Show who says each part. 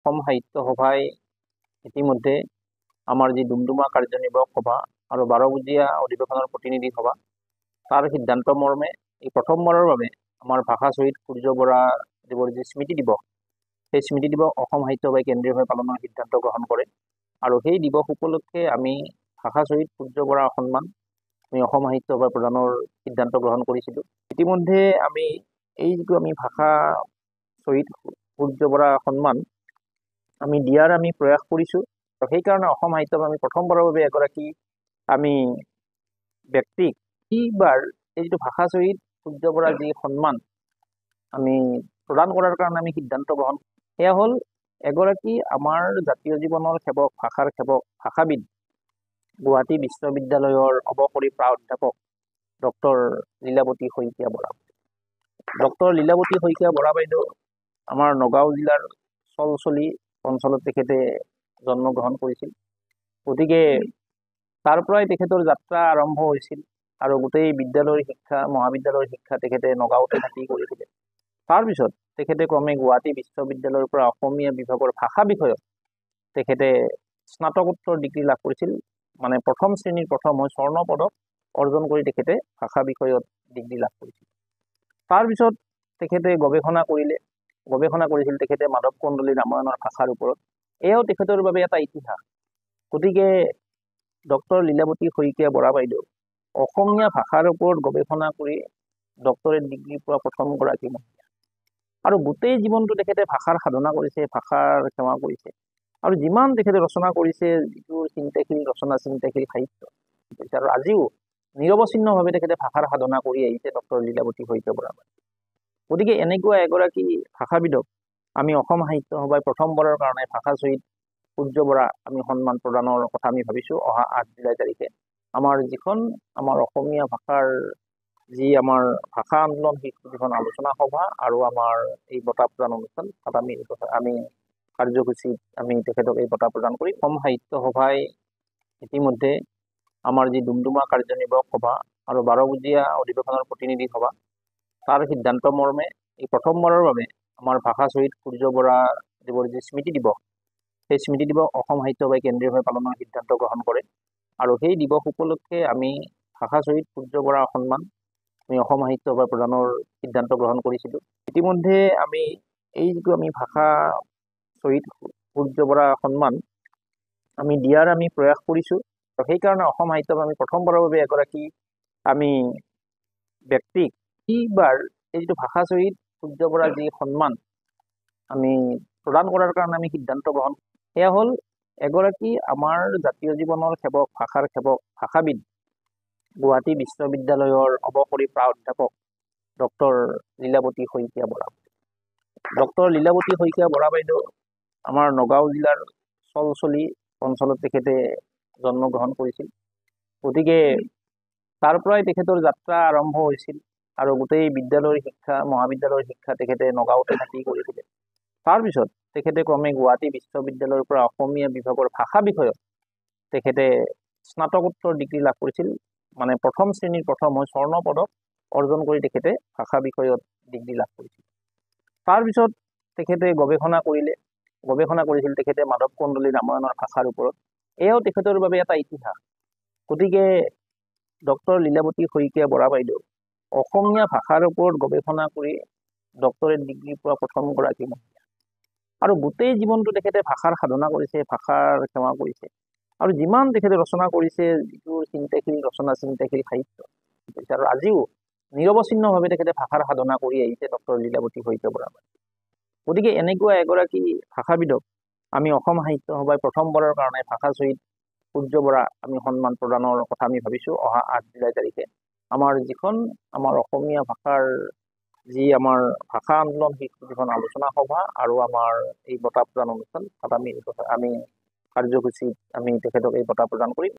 Speaker 1: অসম সাহিত্য সভাই ইতিমধ্যে আমাৰ যি ডুমডুমা কাৰ্যনিৰ্বাহক সভা আৰু 12 অধিৱেশনৰ প্ৰতিনিধি সভা তাৰ সিদ্ধান্ত মৰ্মে এই প্ৰথমবাৰৰ বাবে আমাৰ ভাষা শ্বহীদ সূৰ্য বৰা দেৱৰ যি স্মৃতি দিৱস, সেই স্মৃতি দিৱস অসম সাহিত্য সভাই কেন্দ্ৰীয়ভাৱে পালনৰ সিদ্ধান্ত গ্ৰহণ কৰে। আৰু সেই দিৱস উপলক্ষে আমি ভাষা শ্বহীদ সূৰ্য বৰা সন্মান আমি অসম সাহিত্য সভাৰ প্ৰদানৰ সিদ্ধান্ত গ্ৰহণ কৰিছিলোঁ। ইতিমধ্যে আমি এই যিটো আমি ভাষা শ্বহীদ সূৰ্য বৰা সন্মান আমি দিয়াৰ আমি প্ৰয়াস কৰিছোঁ। সেইকাৰণে অসম সাহিত্য সভাই আমি প্ৰথমবাৰৰ বাবে এগৰাকী আমি ব্যক্তিক এইবাৰ এই যিটো ভাষা শ্বহীদ সূৰ্য বৰাৰ যি সন্মান আমি প্ৰদান কৰাৰ কাৰণে আমি সিদ্ধান্ত গ্ৰহণ, সেয়া হ'ল এগৰাকী আমাৰ জাতীয় জীৱনৰ সেৱক, ভাষাৰ সেৱক, ভাষাবিদ, গুৱাহাটী বিশ্ববিদ্যালয়ৰ অৱসৰী প্ৰাধ্যাপক ডক্টৰ লীলাৱতী শইকীয়া বৰা। ডক্টৰ লীলাৱতী শইকীয়া বৰা বাইদেউ আমাৰ নগাঁও জিলাৰ চলচলি অঞ্চলত তেখেতে জন্মগ্ৰহণ কৰিছিল। গতিকে তাৰ পৰাই তেখেতৰ যাত্ৰা আৰম্ভ হৈছিল আৰু গোটেই বিদ্যালয়ৰ শিক্ষা, মহাবিদ্যালয়ৰ শিক্ষা তেখেতে নগাঁওতে থাকি কৰিছিলে। তাৰপিছত তেখেতে ক্ৰমে গুৱাহাটী বিশ্ববিদ্যালয়ৰ পৰা অসমীয়া বিভাগৰ ভাষা বিষয়ত তেখেতে স্নাতকোত্তৰ ডিগ্ৰী লাভ কৰিছিল। মানে প্ৰথম শ্ৰেণীৰ প্ৰথম হৈ স্বৰ্ণ পদক অৰ্জন কৰি তেখেতে ভাষা বিষয়ত ডিগ্ৰী লাভ কৰিছিল। তাৰপিছত তেখেতে গৱেষণা কৰিছিল তেখেতে মাধৱ কন্দলী ৰামায়ণৰ ভাষাৰ ওপৰত। এয়াও তেখেতৰ বাবে এটা ইতিহাস। গতিকে ডক্টৰ লীলাৱতী শইকীয়া বৰা বাইদেউ অসমীয়া ভাষাৰ ওপৰত গৱেষণা কৰি ডক্টৰেট ডিগ্ৰী পোৱা প্ৰথমগৰাকী মহিলা। আৰু গোটেই জীৱনটো তেখেতে ভাষাৰ সাধনা কৰিছে, ভাষাৰ সেৱা কৰিছে। আৰু যিমান তেখেতে ৰচনা কৰিছে, যিটো চিন্তাশীল ৰচনা, চিন্তাশীল সাহিত্য, আৰু আজিও নিৰৱচ্ছিন্নভাৱে তেখেতে ভাষাৰ সাধনা কৰি আহিছে ডক্টৰ লীলাৱতী শইকীয়া বৰা বাইদেউ। গতিকে এনেকুৱা এগৰাকী ভাষাবিদক আমি অসম সাহিত্য সভাই প্ৰথমবাৰৰ কাৰণে ভাষা শ্বহীদ সূৰ্য বৰা আমি সন্মান প্ৰদানৰ কথা আমি ভাবিছোঁ। অহা 8 জুলাই তাৰিখে আমাৰ যিখন আমাৰ অসমীয়া ভাষাৰ যি আমাৰ ভাষা আন্দোলন, যিখন আলোচনা সভা আৰু আমাৰ এই বঁটা প্ৰদান অনুষ্ঠান, তাত আমি কাৰ্যসূচীত আমি তেখেতক এই বঁটা প্ৰদান কৰি অসম সাহিত্য সভাই ইতিমধ্যে আমাৰ যি ডুমডুমা কাৰ্যনিৰ্বাহক সভা আৰু 12 অধিৱেশনৰ প্ৰতিনিধি সভা তাৰ সিদ্ধান্ত মৰ্মে এই প্ৰথমবাৰৰ বাবে আমাৰ ভাষা শ্বহীদ সূৰ্য বৰা দেৱৰ যি স্মৃতি দিৱস, সেই স্মৃতি দিৱস অসম সাহিত্য সভাই কেন্দ্ৰীয়ভাৱে পালনৰ সিদ্ধান্ত গ্ৰহণ কৰে। আৰু সেই দিৱস উপলক্ষে আমি ভাষা শ্বহীদ সূৰ্য বৰা সন্মান আমি অসম সাহিত্য সভাই প্ৰদানৰ সিদ্ধান্ত গ্ৰহণ কৰিছিলোঁ। ইতিমধ্যে আমি এই যিটো আমি ভাষা শ্বহীদ সূৰ্য বৰা সন্মান আমি দিয়াৰ আমি প্ৰয়াস কৰিছোঁ। সেইকাৰণে অসম সাহিত্য সভাই আমি প্ৰথমবাৰৰ বাবে এগৰাকী আমি ব্যক্তিক এইবাৰ এই যিটো ভাষা শ্বহীদ সূৰ্য বৰাৰ যি সন্মান আমি প্ৰদান কৰাৰ কাৰণে আমি সিদ্ধান্ত গ্ৰহণ, সেয়া হ'ল এগৰাকী আমাৰ জাতীয় জীৱনৰ সেৱক, ভাষাৰ সেৱক, ভাষাবিদ, গুৱাহাটী বিশ্ববিদ্যালয়ৰ অৱসৰী প্ৰাধ্যাপক ডক্টৰ লীলাৱতী শইকীয়া বৰা। ডক্টৰ লীলাৱতী শইকীয়া বৰা বাইদেউ আমাৰ নগাঁও জিলাৰ চলচলি অঞ্চলত তেখেতে জন্মগ্ৰহণ কৰিছিল। গতিকে তাৰ পৰাই তেখেতৰ যাত্ৰা আৰম্ভ হৈছিল আৰু গোটেই বিদ্যালয়ৰ শিক্ষা, মহাবিদ্যালয়ৰ শিক্ষা তেখেতে নগাঁওতে থাকি কৰিছিলে। তাৰপিছত তেখেতে ক্ৰমে গুৱাহাটী বিশ্ববিদ্যালয়ৰ পৰা অসমীয়া বিভাগৰ ভাষা বিষয়ত তেখেতে স্নাতকোত্তৰ ডিগ্ৰী লাভ কৰিছিল। মানে প্ৰথম শ্ৰেণীৰ প্ৰথম হৈ স্বৰ্ণ পদক অৰ্জন কৰি তেখেতে ভাষা বিষয়ত ডিগ্ৰী লাভ কৰিছিল। তাৰপিছত তেখেতে গৱেষণা কৰিছিল তেখেতে মাধৱ কন্দলী ৰামায়ণৰ ভাষাৰ ওপৰত। এয়াও তেখেতৰ বাবে এটা ইতিহাস। গতিকে ডক্টৰ লীলাৱতী শইকীয়া বৰা বাইদেউ অসমীয়া ভাষাৰ ওপৰত গৱেষণা কৰি ডক্টৰেট ডিগ্ৰী পোৱা প্ৰথমগৰাকী মহিলা। আৰু গোটেই জীৱনটো তেখেতে ভাষাৰ সাধনা কৰিছে, ভাষাৰ সেৱা কৰিছে। আৰু যিমান তেখেতে ৰচনা কৰিছে, যিটো চিন্তাশীল ৰচনা, চিন্তাশীল সাহিত্য, আৰু আজিও নিৰৱচ্ছিন্নভাৱে তেখেতে ভাষাৰ সাধনা কৰি আহিছে ডক্টৰ লীলাৱতী শইকীয়া বৰা বাইদেউ। গতিকে এনেকুৱা এগৰাকী ভাষাবিদক আমি অসম সাহিত্য সভাই প্ৰথমবাৰৰ কাৰণে ভাষা শ্বহীদ সূৰ্য বৰা আমি সন্মান প্ৰদানৰ কথা আমি ভাবিছোঁ। অহা 8 জুলাই তাৰিখে আমাৰ যিখন আমাৰ অসমীয়া ভাষাৰ যি আমাৰ ভাষা আন্দোলন, যিখন আলোচনা সভা আৰু আমাৰ এই বঁটা প্ৰদান অনুষ্ঠান, তাত আমি কাৰ্যসূচীত আমি তেখেতক এই বঁটা প্ৰদান কৰি